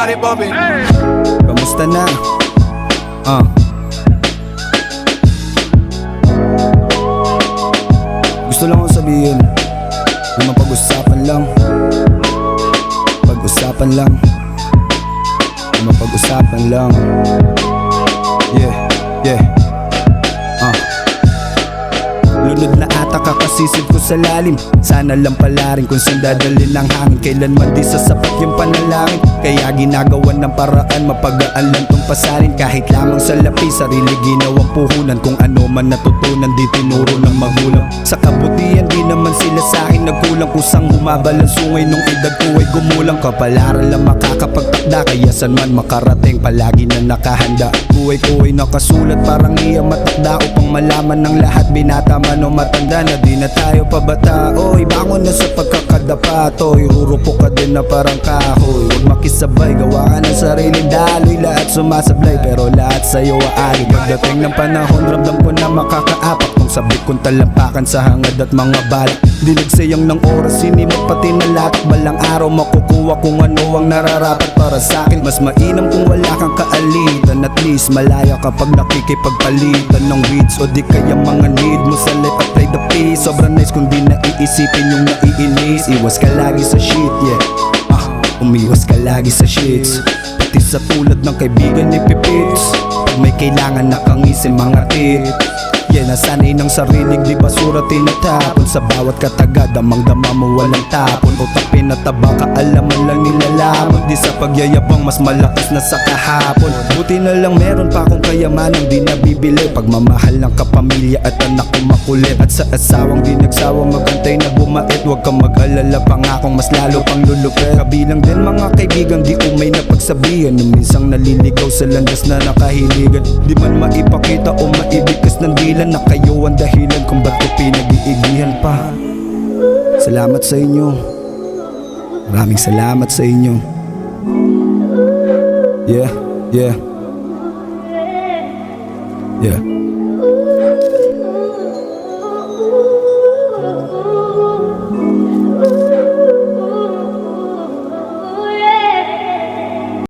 party popping. Kamusta na? Gusto lang akong sabihin na mapag-usapan lang. Pag-usapan lang. Mapag-usapan lang. Yeah, yeah. Lunod na ata kakasisid ko sa lalim. Sana lang pala rin kung saan dadalhin ang hangin. Kailanman di sasapat yung panalangin. Kaya ginagawan ng paraan, mapagaan lang tong pasarin. Kahit lamang sa lapi, sarili ginawang puhunan. Kung ano man natutunan, di tinuro ng magulang. Sa kabutihan, di naman sila sa'kin nagkulang. Kusang humabal ang sungay nung edad ko ay gumulang. Kapalaran lang makakapagtakda, kaya saan man makarating, palagi na nakahanda. Buhay ko ay nakasulat, parang iya matakda. Upang malaman ng lahat, binata man o matanda na di na tayo pabata. Oy, bangon na sa pagkakadapa. Toy, hurupo ka din na parang kahoy. Huwag makisabay, gawa ka ng sariling daloy. Lahat sumasablay, pero lahat sa'yo aali. Pagdating ng panahon, ramdam ko na makakaapak. Kung sabik kong talampakan sa hangad at mga balak. Di nagsayang ng oras, sinimot pati na lahat. Balang araw makukuha kung ano ang nararapat para sa'kin. Mas mainam kung wala kang kaalitan. At least malaya kapag nakikipagpalitan ng weeds o di kaya mga need mo sa life at play the piece. Sobrang nice kung di na iisipin yung naiinis. Iwas ka lagi sa shit, yeah. Umiwas ka lagi sa shits. Pati sa tulad ng kaibigan ni Pipits. Pag may kailangan nakangisin mga tit. Yeah, nasanay ng sariling di basura tinatapon. Sa bawat katagad, damang-dama mo walang tapon. Utak pinataba, kaalaman lang nilalaman. Di sa pagyayabang, mas malakas na sa kahapon. Buti na lang meron pa akong kayamanang di nabibili. Pagmamahal ng kapamilya at anak ko makulit. At sa asawang di nagsawang magantay na bumait. Huwag kang mag-alala, pangakong mas lalo pang lulupit. Kabilang din mga kaibigan di umay na pagsabihan. Na minsang naliligaw sa landas na nakahiligan. Di man maipakita o maibigkas ng dila na kayo ang dahilan kung ba't ko pinag-iigihan pa. Salamat sa inyo. Maraming salamat sa inyo. Yeah, yeah. Yeah.